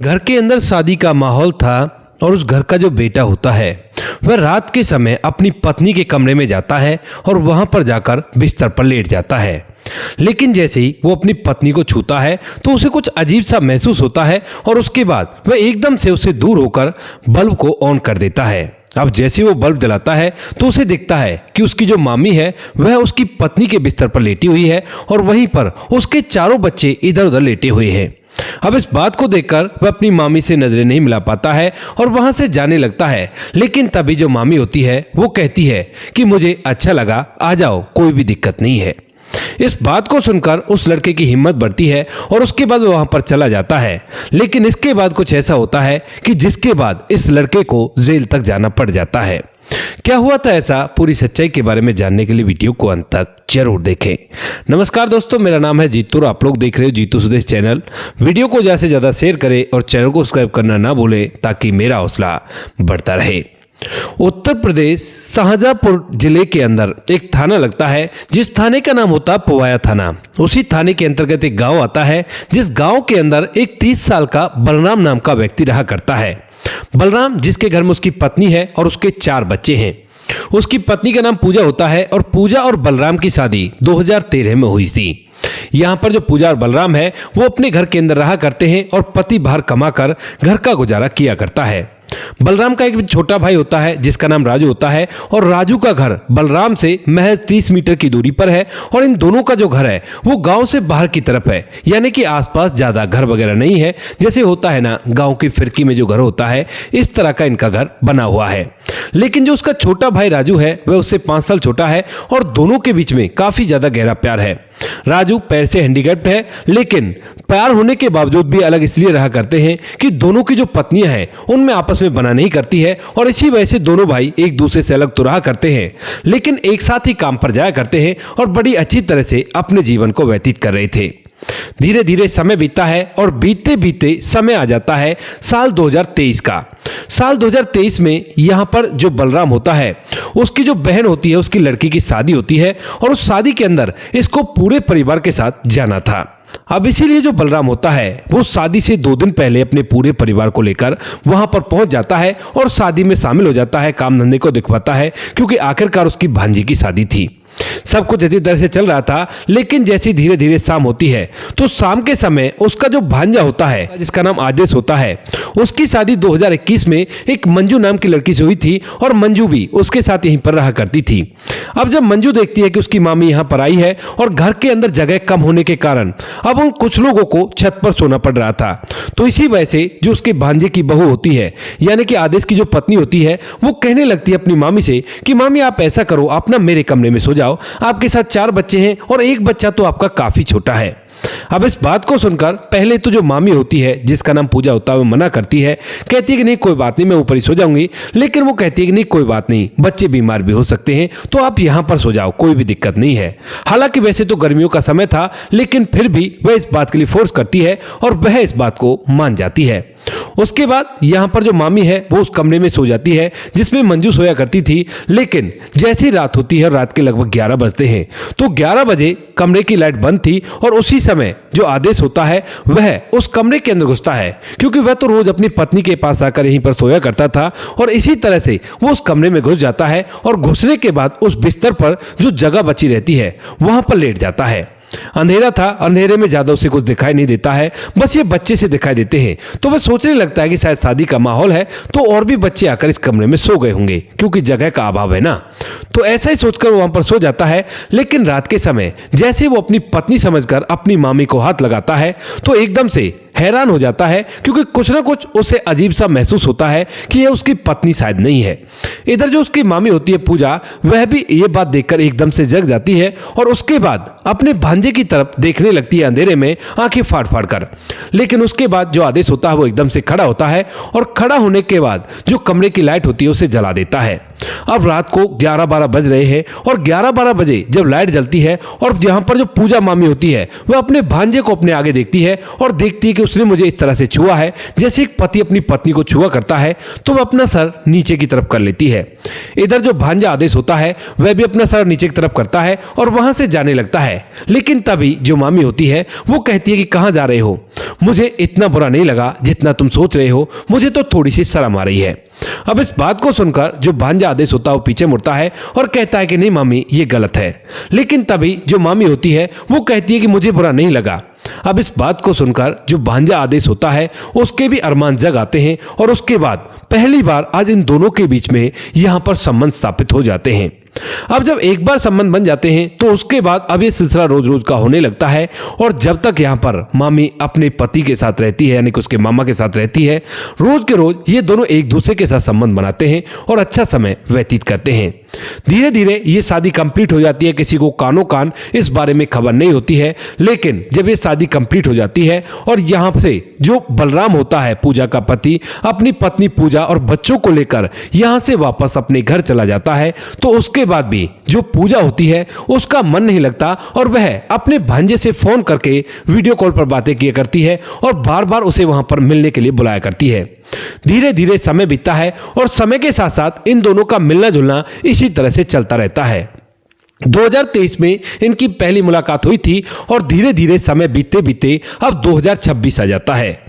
घर के अंदर शादी का माहौल था और उस घर का जो बेटा होता है वह रात के समय अपनी पत्नी के कमरे में जाता है और वहां पर जाकर बिस्तर पर लेट जाता है। लेकिन जैसे ही वो अपनी पत्नी को छूता है तो उसे कुछ अजीब सा महसूस होता है और उसके बाद वह एकदम से उससे दूर होकर बल्ब को ऑन कर देता है। अब जैसे वो बल्ब जलाता है तो उसे दिखता है कि उसकी जो मामी है वह उसकी पत्नी के बिस्तर पर लेटी हुई है और वहीं पर उसके चारों बच्चे इधर उधर लेटे हुए हैं। अब इस बात को देखकर वह अपनी मामी से नजरें नहीं मिला पाता है और वहां से जाने लगता है। लेकिन तभी जो मामी होती है वो कहती है कि मुझे अच्छा लगा, आ जाओ, कोई भी दिक्कत नहीं है। इस बात को सुनकर उस लड़के की हिम्मत बढ़ती है और उसके बाद वो वहां पर चला जाता है। लेकिन इसके बाद कुछ ऐसा होता है कि जिसके बाद इस लड़के को जेल तक जाना पड़ जाता है। क्या हुआ था ऐसा, पूरी सच्चाई के बारे में जानने के लिए वीडियो को अंत तक जरूर देखें। नमस्कार दोस्तों, मेरा नाम है जीतू और आप लोग देख रहे हो जीतू सुदेश चैनल। वीडियो को ज़्यादा से ज़्यादा शेयर करें और चैनल को सब्सक्राइब करना ना भूलें ताकि मेरा हौसला बढ़ता रहे। उत्तर प्रदेश शाहजहांपुर जिले के अंदर एक थाना लगता है जिस थाने का नाम होता है पुवाया थाना। उसी थाने के अंतर्गत एक गांव आता है जिस गांव के अंदर एक 30 साल का बलराम नाम का व्यक्ति रहा करता है। बलराम जिसके घर में उसकी पत्नी है और उसके 4 बच्चे हैं। उसकी पत्नी का नाम पूजा होता है और पूजा और बलराम की शादी 2013 में हुई थी। यहाँ पर जो पूजा और बलराम है वो अपने घर के अंदर रहा करते हैं और पति बाहर कमाकर घर का गुजारा किया करता है। बलराम का एक छोटा भाई होता है जिसका नाम राजू होता है और राजू का घर बलराम से महज 30 मीटर की दूरी पर है और इन दोनों का जो घर है वो गांव से बाहर की तरफ है, यानी कि आसपास ज्यादा घर वगैरह नहीं है। जैसे होता है ना गांव की फिरकी में जो घर होता है, इस तरह का इनका घर बना हुआ है। लेकिन जो उसका छोटा भाई राजू है वह उससे 5 साल छोटा है और दोनों के बीच में काफी ज्यादा गहरा प्यार है। राजू पैर से हैंडीकैप्ड है, लेकिन प्यार होने के बावजूद भी अलग इसलिए रहा करते हैं कि दोनों की जो पत्नियां हैं उनमें आपस में बना नहीं करती है और इसी वजह से दोनों भाई एक दूसरे से अलग तो रहा करते हैं, लेकिन एक साथ ही काम पर जाया करते हैं और बड़ी अच्छी तरह से अपने जीवन को व्यतीत कर रहे थे। धीरे धीरे समय बीतता है और बीतते बीतते समय आ जाता है साल 2023 का। साल 2023 में यहाँ पर जो बलराम होता है उसकी जो बहन होती है उसकी लड़की की शादी होती है और उस शादी के अंदर इसको पूरे परिवार के साथ जाना था। अब इसीलिए जो बलराम होता है वो शादी से 2 दिन पहले अपने पूरे परिवार को लेकर वहां पर पहुंच जाता है और शादी में शामिल हो जाता है, काम धंधे को दिखवाता है, क्योंकि आखिरकार उसकी भांजी की शादी थी। सब कुछ अच्छी तरह से चल रहा था। लेकिन जैसी धीरे धीरे शाम होती है तो शाम के समय उसका जो भांजा होता है जिसका नाम आदेश होता है उसकी शादी 2021 में एक मंजू नाम की लड़की से हुई थी और मंजू भी उसके साथ यहीं पर रहा करती थी। अब जब मंजू देखती है कि उसकी मामी यहाँ पर आई है और घर के अंदर जगह कम होने के कारण अब उन कुछ लोगों को छत पर सोना पड़ रहा था, तो इसी वजह से जो उसके भांजे की बहू होती है यानी कि आदेश की जो पत्नी होती है वो कहने लगती है अपनी मामी से कि मामी आप ऐसा करो, आप ना मेरे कमरे में सो जाओ, आपके साथ 4 बच्चे हैं और एक बच्चा तो आपका काफी छोटा है। अब इस बात को सुनकर पहले तो जो मामी होती है जिसका नाम पूजा होता है वो मना करती है, कहती है कि नहीं कोई बात नहीं, मैं ऊपर ही सो जाऊंगी। लेकिन वो कहती है कि नहीं कोई बात नहीं, बच्चे बीमार भी हो सकते हैं तो आप यहां पर सो जाओ, कोई भी दिक्कत नहीं है। हालांकि वैसे तो गर्मियों का समय था लेकिन फिर भी वह इस बात के लिए फोर्स करती है और वह इस बात को मान जाती है। उसके बाद यहाँ पर जो मामी है वो उस कमरे में सो जाती है जिसमें मंजू सोया करती थी। लेकिन जैसी रात होती है, रात के लगभग 11 बजते हैं, तो 11 बजे कमरे की लाइट बंद थी और उसी समय जो आदेश होता है वह उस कमरे के अंदर घुसता है, क्योंकि वह तो रोज अपनी पत्नी के पास आकर यहीं पर सोया करता था और इसी तरह से वो उस कमरे में घुस जाता है और घुसने के बाद उस बिस्तर पर जो जगह बची रहती है वहां पर लेट जाता है। अंधेरा था, अंधेरे में ज्यादा उसे कुछ दिखाई नहीं देता है, बस ये बच्चे से दिखाई देते हैं। तो वह सोचने लगता है कि शायद शादी का माहौल है तो और भी बच्चे आकर इस कमरे में सो गए होंगे, क्योंकि जगह का अभाव है ना। तो ऐसा ही सोचकर वो वहां पर सो जाता है। लेकिन रात के समय जैसे वो अपनी पत्नी समझकर अपनी मामी को हाथ लगाता है तो एकदम से हैरान हो जाता है, क्योंकि कुछ ना कुछ उसे अजीब सा महसूस होता है कि यह उसकी पत्नी शायद नहीं है। इधर जो उसकी मामी होती है पूजा, वह भी ये बात देखकर एकदम से जग जाती है और उसके बाद अपने भांजे की तरफ देखने लगती है अंधेरे में आंखें फाड़ फाड़ कर। लेकिन उसके बाद जो आदेश होता है वो एकदम से खड़ा होता है और खड़ा होने के बाद जो कमरे की लाइट होती है उसे जला देता है। अब रात को 11-12 बज रहे हैं और 11-12 बजे जब लाइट जलती है और यहाँ पर जो पूजा मामी होती है वह अपने भांजे को अपने आगे देखती है और देखती है कि कि उसने मुझे इस तरह से छुआ है जैसे एक पति अपनी पत्नी को छुआ करता है तो वह अपना सर नीचे की तरफ कर लेती है। इधर जो भांजा आदेश होता है वह भी अपना सर नीचे की तरफ करता है और वहां से जाने लगता है। लेकिन तभी जो मामी होती है वो कहती है कि कहां जा रहे हो, मुझे इतना बुरा नहीं लगा जितना तुम सोच रहे हो, मुझे तो थोड़ी सी शर्म आ रही है। अब इस बात को सुनकर जो भांजा आदेश होता है वो पीछे मुड़ता है और कहता है कि नहीं मामी ये गलत है। लेकिन तभी जो मामी होती है वो कहती है कि मुझे बुरा नहीं लगा। अब इस बात को सुनकर जो भांजा आदेश होता है उसके भी अरमान जग आते हैं और उसके बाद पहली बार आज इन दोनों के बीच में यहां पर संबंध स्थापित हो जाते हैं। अब जब एक बार संबंध बन जाते हैं तो उसके बाद अब ये सिलसिला रोज रोज का होने लगता है और जब तक यहाँ पर मामी अपने पति के साथ रहती है यानी कि उसके मामा के साथ रहती है, रोज के रोज ये दोनों एक दूसरे के साथ संबंध बनाते हैं और अच्छा समय व्यतीत करते हैं। धीरे धीरे ये शादी कंप्लीट हो जाती है, किसी को कानो कान इस बारे में खबर नहीं होती है। लेकिन जब ये शादी कंप्लीट हो जाती है और यहाँ से जो बलराम होता है पूजा का पति अपनी पत्नी पूजा और बच्चों को लेकर यहाँ से वापस अपने घर चला जाता है, तो उसके बाद भी जो पूजा होती है उसका मन नहीं लगता और वह अपने भांजे से फोन करके वीडियो कॉल पर बातें किया करती है और बार बार उसे वहां पर मिलने के लिए बुलाया करती है। धीरे धीरे समय बीतता है और समय के साथ साथ इन दोनों का मिलना जुलना इसी तरह से चलता रहता है। 2023 में इनकी पहली मुलाकात हुई थी और धीरे धीरे समय बीतते बीतते अब 2026 आ जाता है।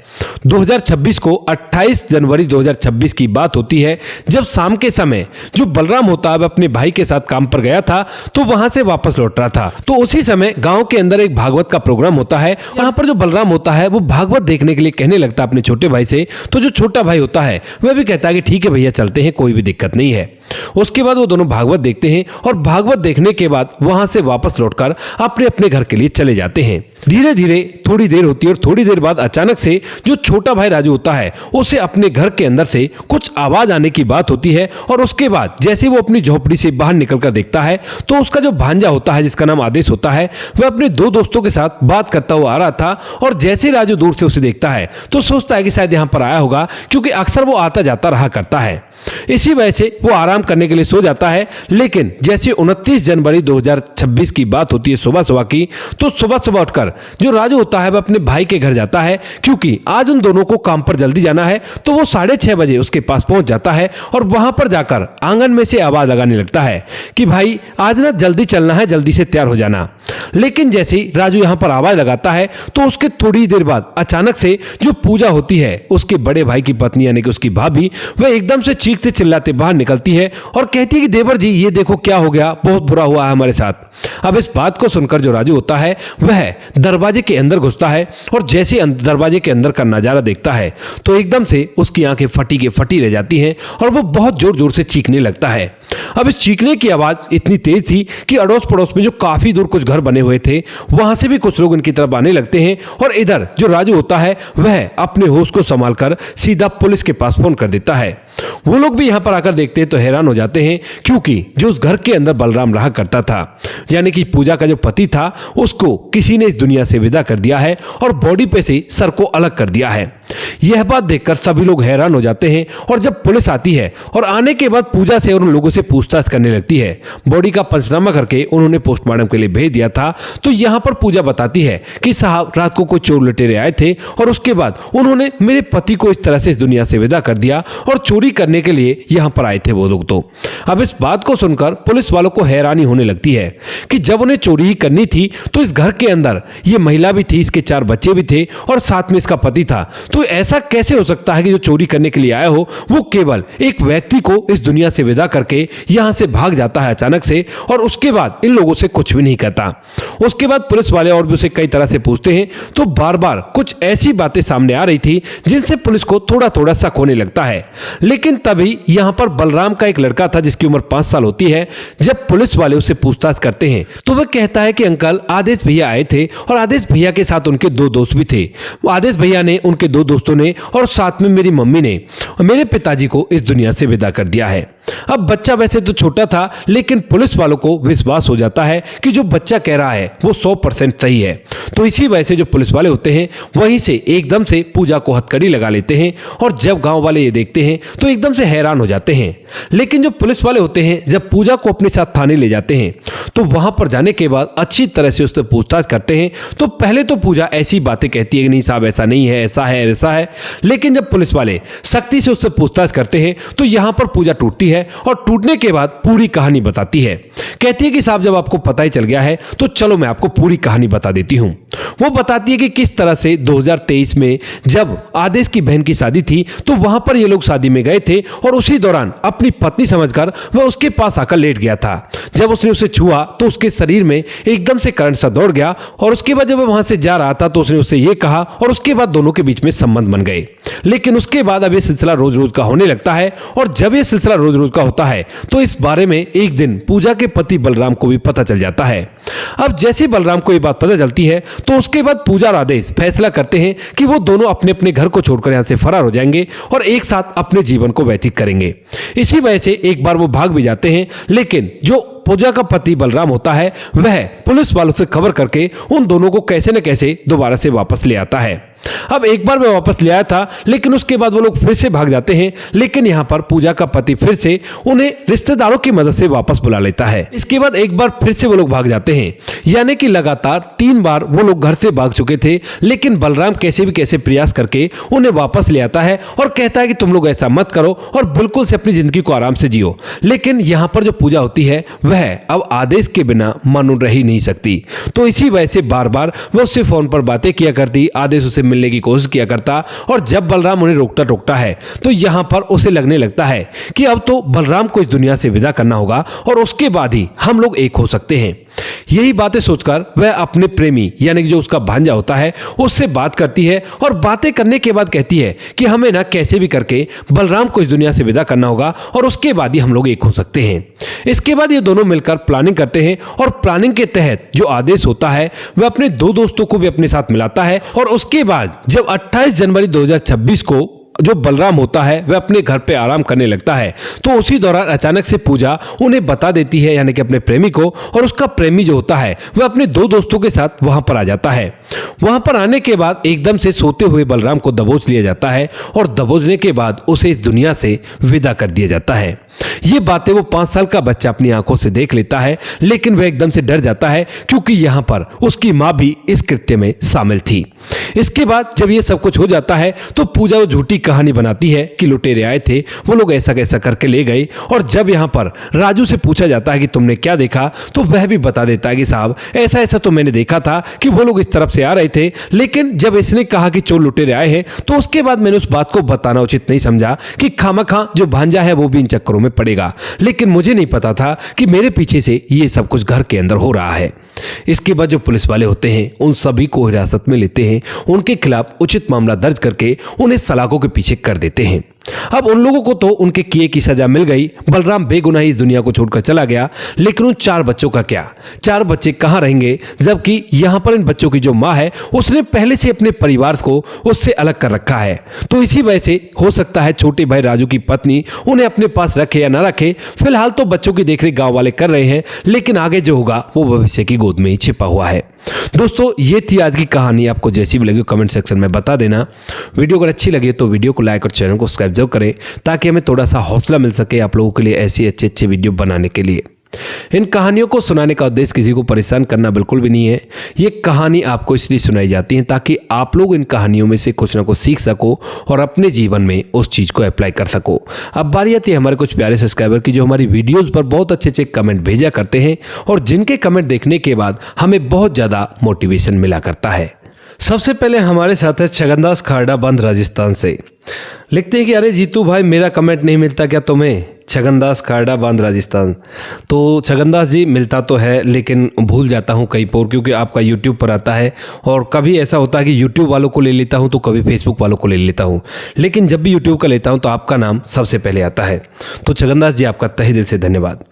2026 को 28 जनवरी 2026 की बात होती है जब शाम के समय जो बलराम होता है अपने भाई के साथ काम पर गया था तो वहां से वापस लौट रहा था। तो उसी समय गांव के अंदर एक भागवत का प्रोग्राम होता है। वहां पर जो बलराम होता है वो भागवत देखने के लिए कहने लगता है अपने छोटे भाई से। तो जो छोटा भाई होता है वह भी कहता है कि ठीक है भैया चलते हैं, कोई भी दिक्कत नहीं है। उसके बाद वो दोनों भागवत देखते हैं और भागवत देखने के बाद वहां से वापस लौटकर अपने अपने घर के लिए चले जाते हैं। धीरे धीरे थोड़ी देर होती है और थोड़ी देर बाद अचानक से जो छोटा भाई राजू होता है उसे अपने घर के अंदर से कुछ आवाज आने की बात होती है और उसके बाद जैसे वो अपनी झोपड़ी से बाहर निकलकर देखता है तो उसका जो भांजा होता है जिसका नाम आदेश होता है वह अपने दो दोस्तों के साथ बात करता हुआ आ रहा था। और जैसे राजू दूर से उसे देखता है तो सोचता है कि शायद यहां पर आया होगा, क्योंकि अक्सर वो आता जाता रहा करता है। इसी वजह से वो आराम करने के लिए सो जाता है। लेकिन जैसे 29 जनवरी 2026 की बात होती है सुबह सुबह की, तो सुबह सुबह उठकर जो राजू होता है वह अपने भाई के घर जाता है, क्योंकि आज उन दोनों को काम पर जल्दी जाना है। तो वो 6:30 बजे उसके पास पहुंच जाता है और वहां पर जाकर आंगन में से आवाज लगाने लगता है कि भाई आज ना जल्दी चलना है, जल्दी से तैयार हो जाना। लेकिन जैसे ही राजू यहां पर आवाज लगाता है तो उसके थोड़ी देर बाद अचानक से जो पूजा होती है उसके बड़े भाई की पत्नी यानी कि उसकी भाभी, वह एकदम से चीखते चिल्लाते बाहर निकलती है और कहती है कि देवर जी ये देखो क्या हो गया, बहुत बुरा हुआ है हमारे साथ। अब इस बात को सुनकर जो राजू होता है वह दरवाजे के अंदर घुसता है और जैसे दरवाजे के अंदर का नजारा देखता है तो एकदम से उसकी आंखें फटी के फटी रह जाती हैं और वो बहुत जोर जोर से चीखने लगता है। अब इस चीखने की आवाज इतनी तेज थी कि अड़ोस पड़ोस में जो काफी दूर कुछ घर बने हुए थे वहां से भी कुछ लोग इनकी तरफ आने लगते हैं और इधर जो राजू होता है वह अपने होश को संभालकर सीधा पुलिस के पास फोन कर देता है। वो लोग भी यहां पर आकर देखते हैं तो हैरान हो जाते हैं, क्योंकि जो उस घर के अंदर बलराम रहा करता था यानी कि पूजा का जो पति था उसको किसी ने इस दुनिया से विदा कर दिया है और बॉडी पे से सर को अलग कर दिया है। यह बात देखकर सभी लोग हैरान हो जाते हैं और जब पुलिस आती है और आने के बाद पूजा से और उन लोगों से पूछताछ करने लगती है, बॉडी का पंचनामा करके उन्होंने पोस्टमार्टम के लिए भेज दिया था। तो यहां पर पूजा बताती है कि साहब रात को कोई चोर लुटेरे आए थे और उसके बाद उन्होंने मेरे पति को इस तरह से इस दुनिया से विदा कर दिया और चोरी करने के लिए यहां पर आए थे वो लोग। तो अब इस बात को सुनकर पुलिस वालों को हैरानी होने लगती है कि जब उन्हें चोरी ही करनी थी तो इस घर के अंदर ये महिला भी थी, इसके 4 बच्चे भी थे और साथ में इसका पति था। तो ऐसा कैसे हो सकता है कि जो चोरी करने के लिए आया हो वो केवल एक व्यक्ति को इस दुनिया से विदा करके यहां से भाग जाता है अचानक से और उसके बाद इन लोगों से कुछ भी नहीं कहता। उसके बाद पुलिस वाले और भी उसे कई तरह से पूछते हैं तो बार बार कुछ ऐसी बातें सामने आ रही थी जिनसे पुलिस को थोड़ा थोड़ा शक होने लगता है। लेकिन तभी यहां पर बलराम का एक लड़का था जिसकी उम्र 5 साल होती है। जब पुलिस वाले उससे पूछताछ करते हैं तो वह कहता है कि अंकल आदेश भैया आए थे और आदेश भैया के साथ उनके 2 दोस्त भी थे। आदेश भैया ने, उनके 2 दोस्तों ने और साथ में मेरी मम्मी ने मेरे पिताजी को इस दुनिया से विदा कर दिया है। अब बच्चा वैसे तो छोटा था, लेकिन पुलिस वालों को विश्वास हो जाता है कि जो बच्चा कह रहा है वो 100% सही है। तो इसी वजह से जो पुलिस वाले होते हैं वहीं से एकदम से पूजा को हथकड़ी लगा लेते हैं, और जब गांव वाले ये देखते हैं तो एकदम से हैरान हो जाते हैं। लेकिन जो पुलिस वाले होते हैं जब पूजा को अपने साथ थाने ले जाते हैं तो वहां पर जाने के बाद अच्छी तरह से उससे पूछताछ करते हैं। तो पहले तो पूजा ऐसी बातें कहती है कि नहीं साहब ऐसा नहीं है, ऐसा है वैसा है, लेकिन जब पुलिस वाले सख्ती से उससे पूछताछ करते हैं तो यहां पर पूजा टूटती है, और टूटने के बाद पूरी कहानी बताती है। कहती है कि साहब जब आपको पता ही चल गया है तो चलो मैं आपको पूरी कहानी बता देती हूं। वो बताती है कि किस तरह से 2023 में जब आदेश की बहन की शादी थी तो वहां पर ये लोग शादी में गए थे, और उसी दौरान अपनी पत्नी समझकर वह उसके पास आकर लेट गया था। जब उसने उसे छुआ तो उसके शरीर में एकदम से करंट सा दौड़ गया, और उसके बाद जब वह वहां से जा रहा था तो उसने उससे ये कहा, और उसके बाद दोनों के बीच में संबंध बन गए। लेकिन उसके बाद अब ये सिलसिला रोज रोज का होने लगता है, और जब ये सिलसिला रोज रोज का होता है तो इस बारे में एक दिन पूजा के पति बलराम को भी पता चल जाता है। अब जैसे बलराम को ये बात पता चलती है तो उसके बाद पूजा और आदेश फैसला करते हैं कि वो दोनों अपने अपने घर को छोड़कर यहां से फरार हो जाएंगे और एक साथ अपने जीवन को व्यतीत करेंगे। इसी वजह से एक बार वो भाग भी जाते हैं, लेकिन जो पूजा का पति बलराम होता है वह पुलिस वालों से खबर करके उन दोनों को कैसे न कैसे दोबारा से वापस ले आता है। अब एक बार वह वापस ले आया था, लेकिन उसके बाद वो लोग फिर से भाग जाते हैं, लेकिन यहाँ पर पूजा का पति फिर से उन्हें रिश्तेदारों की मदद से वापस बुला लेता है। इसके बाद एक बार फिर से वो लोग भाग जाते हैं, यानी कि लगातार 3 बार वो लोग घर से भाग चुके थे, लेकिन बलराम कैसे भी कैसे प्रयास करके उन्हें वापस ले आता है और कहता है कि तुम लोग ऐसा मत करो और बिल्कुल से अपनी जिंदगी को आराम से जियो। लेकिन यहाँ पर जो पूजा होती है वह अब आदेश के बिना मानो रह ही नहीं सकती, तो इसी वजह से बार बार वह उससे फोन पर बातें किया करती, आदेश उसे मिलने की कोशिश किया करता, और जब बलराम उन्हें रोकता टोकता है तो यहां पर उसे लगने लगता है कि अब तो बलराम को इस दुनिया से विदा करना होगा और उसके बाद ही हम लोग एक हो सकते हैं। यही बातें सोचकर वह अपने प्रेमी यानी कि जो उसका भांजा होता है उससे बात करती है, और बातें करने के बाद कहती है कि हमें ना कैसे भी करके बलराम को इस दुनिया से विदा करना होगा और उसके बाद ही हम लोग एक हो सकते हैं। इसके बाद ये दोनों मिलकर प्लानिंग करते हैं, और प्लानिंग के तहत जो आदेश होता है वह अपने 2 दोस्तों को भी अपने साथ मिलाता है, और उसके बाद जब 28 जनवरी 2026 को जो बलराम होता है वह अपने घर पे आराम करने लगता है, तो उसी दौरान अचानक से पूजा उन्हें बता देती है, यानी कि अपने प्रेमी को, और उसका प्रेमी जो होता है वह अपने 2 दोस्तों के साथ वहां पर आ जाता है। वहां पर आने के बाद एकदम से सोते हुए बलराम को दबोच लिया जाता है, और दबोचने के बाद उसे इस दुनिया से विदा कर दिया जाता है। ये बातें वो 5 साल का बच्चा अपनी आंखों से देख लेता है, लेकिन वह एकदम से डर जाता है क्योंकि यहां पर उसकी मां भी इस कृत्य में शामिल थी। इसके बाद जब ये सब कुछ हो जाता है तो पूजा वो झूठी कहानी बनाती है कि लुटेरे आए थे, वो लोग ऐसा कैसा करके ले गए, और जब यहाँ पर राजू से पूछा जाता है कि तुमने क्या देखा तो वह भी बता देता है कि साहब ऐसा ऐसा तो मैंने देखा था कि वो लोग इस तरफ से आ रहे थे, लेकिन जब इसने कहा कि चोर लुटेरे आए हैं तो उसके बाद मैंने उस बात को बताना उचित नहीं समझा कि खामखा जो भांजा है वो भी इन चक्करों में पड़ेगा, लेकिन मुझे नहीं पता था कि मेरे पीछे से ये सब कुछ घर के अंदर हो रहा है। इसके बाद जो पुलिस वाले होते हैं उन सभी को हिरासत में लेते हैं, उनके खिलाफ उचित मामला दर्ज करके उन्हें सलाखों के पीछे कर देते हैं। अब उन लोगों को तो उनके किए की सजा मिल गई, बलराम बेगुनाही इस दुनिया को छोड़कर चला गया, लेकिन उन 4 बच्चों का क्या? 4 बच्चे कहां रहेंगे, जबकि यहां पर इन बच्चों की जो मां है उसने पहले से अपने परिवार को उससे अलग कर रखा है। तो इसी वजह से हो सकता है छोटे भाई राजू की पत्नी उन्हें अपने पास रखे या ना रखे, फिलहाल तो बच्चों की देखरेख गांव वाले कर रहे हैं, लेकिन आगे जो होगा वो भविष्य की गोद में ही छिपा हुआ है। दोस्तों ये थी आज की कहानी, आपको जैसी भी लगी कमेंट सेक्शन में बता देना। वीडियो अगर अच्छी लगे तो वीडियो को लाइक और चैनल को सब्सक्राइब जरूर करें, ताकि हमें थोड़ा सा हौसला मिल सके आप लोगों के लिए ऐसी अच्छे वीडियो बनाने के लिए। इन कहानियों को सुनाने का उद्देश्य किसी को परेशान करना बिल्कुल भी नहीं है। ये कहानी आपको इसलिए सुनाई जाती है ताकि आप लोग इन कहानियों में से कुछ ना कुछ सीख सको और अपने जीवन में उस चीज़ को अप्लाई कर सको। अब बारी आती है हमारे कुछ प्यारे सब्सक्राइबर की जो हमारी वीडियोज़ पर बहुत अच्छे कमेंट भेजा करते हैं, और जिनके कमेंट देखने के बाद हमें बहुत ज़्यादा मोटिवेशन मिला करता है। सबसे पहले हमारे साथ है छगनदास खारडा बंद राजस्थान से। लिखते हैं कि अरे जीतू भाई मेरा कमेंट नहीं मिलता क्या तुम्हें? छगनदास खारडा बांध राजस्थान। तो छगनदास जी मिलता तो है, लेकिन भूल जाता हूँ कई पोर, क्योंकि आपका यूट्यूब पर आता है, और कभी ऐसा होता है कि यूट्यूब वालों को ले लेता हूँ तो कभी फेसबुक वालों को ले लेता हूँ, लेकिन जब भी यूट्यूब का लेता हूँ तो आपका नाम सबसे पहले आता है। तो छगनदास जी आपका तहे दिल से धन्यवाद।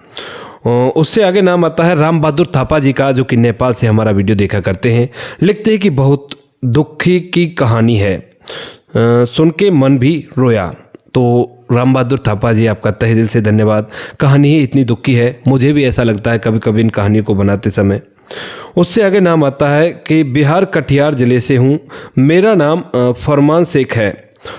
उससे आगे नाम आता है राम बहादुर थापा जी का, जो कि नेपाल से हमारा वीडियो देखा करते हैं। लिखते हैं कि बहुत दुखी की कहानी है, सुन के मन भी रोया। तो राम बहादुर थापा जी, आपका तहे दिल से धन्यवाद। कहानी ही इतनी दुख की है, मुझे भी ऐसा लगता है कभी कभी इन कहानियों को बनाते समय। उससे आगे नाम आता है कि बिहार कटिहार ज़िले से हूँ, मेरा नाम फरमान शेख है।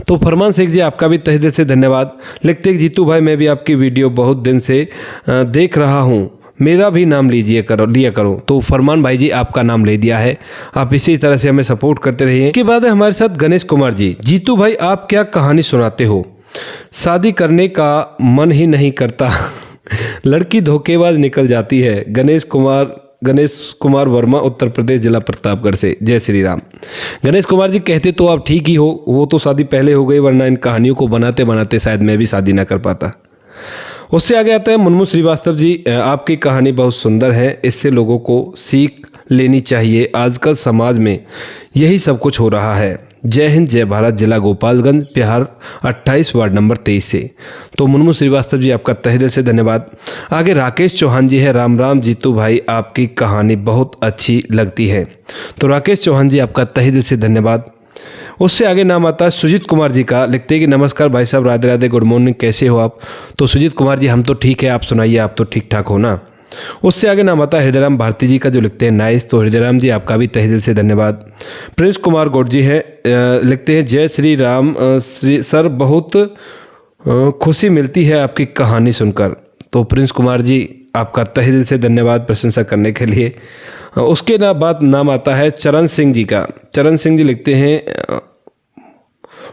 तो फरमान शेख जी, आपका भी तहे दिल से धन्यवाद। लिखते हैं जीतू भाई, मैं भी आपकी वीडियो बहुत दिन से देख रहा हूँ, मेरा भी नाम लिया करो। तो फरमान भाई जी, आपका नाम ले दिया है। आप इसी तरह से हमें सपोर्ट करते रहिए। इसके बाद है हमारे साथ गणेश कुमार जी। जीतू भाई, आप क्या कहानी सुनाते हो, शादी करने का मन ही नहीं करता लड़की धोखेबाज निकल जाती है। गणेश कुमार वर्मा, उत्तर प्रदेश, जिला प्रतापगढ़ से। जय श्री राम। गणेश कुमार जी, कहते तो आप ठीक ही हो, वो तो शादी पहले हो गई, वरना इन कहानियों को बनाते बनाते शायद मैं भी शादी ना कर पाता। उससे आगे आता है मुनमु श्रीवास्तव जी। आपकी कहानी बहुत सुंदर है, इससे लोगों को सीख लेनी चाहिए, आजकल समाज में यही सब कुछ हो रहा है। जय हिंद, जय भारत। जिला गोपालगंज, बिहार, 28 वार्ड नंबर 23 से। तो मुनमु श्रीवास्तव जी, आपका तहे दिल से धन्यवाद। आगे राकेश चौहान जी है। राम राम जीतू भाई, आपकी कहानी बहुत अच्छी लगती है। तो राकेश चौहान जी, आपका तहे दिल से धन्यवाद। उससे आगे नाम आता है सुजीत कुमार जी का। लिखते हैं कि नमस्कार भाई साहब, राधे राधे, गुड मॉर्निंग, कैसे हो आप। तो सुजीत कुमार जी, हम तो ठीक है, आप सुनाइए, आप तो ठीक ठाक हो ना। उससे आगे नाम आता है हृदयराम भारती जी का, जो लिखते हैं नाइस। तो हृदयराम जी, आपका भी तहे दिल से धन्यवाद। प्रिंस कुमार गौड़ जी है। लिखते हैं जय श्री राम सर, बहुत खुशी मिलती है आपकी कहानी सुनकर। तो प्रिंस कुमार जी, आपका तहे दिल से धन्यवाद प्रशंसा करने के लिए। उसके बाद नाम आता है चरण सिंह जी का। चरण सिंह जी लिखते हैं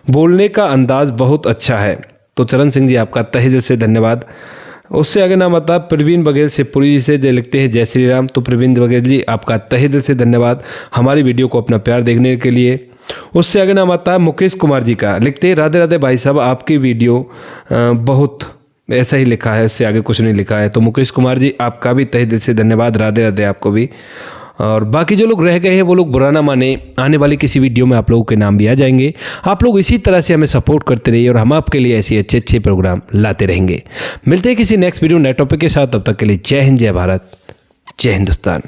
बोलने का अंदाज बहुत अच्छा है। तो चरण सिंह जी, आपका तहे दिल से धन्यवाद। उससे आगे नाम आता है प्रवीण बघेल शिवपुरी जी से, जो लिखते हैं जय श्री राम। तो प्रवीण बघेल जी, आपका तहे दिल से धन्यवाद हमारी वीडियो को अपना प्यार देखने के लिए। उससे आगे नाम आता है मुकेश कुमार जी का। लिखते हैं राधे राधे भाई साहब, आपकी वीडियो बहुत, ऐसा ही लिखा है, इससे आगे कुछ नहीं लिखा है। तो मुकेश कुमार जी, आपका भी तहे दिल से धन्यवाद, राधे राधे आपको भी। और बाकी जो लोग रह गए हैं वो लोग बुरा ना माने, आने वाली किसी वीडियो में आप लोगों के नाम भी आ जाएंगे। आप लोग इसी तरह से हमें सपोर्ट करते रहिए और हम आपके लिए ऐसे अच्छे अच्छे प्रोग्राम लाते रहेंगे। मिलते हैं किसी नेक्स्ट वीडियो नए टॉपिक के साथ, तब तक के लिए जय हिंद, जय भारत, जय हिंदुस्तान।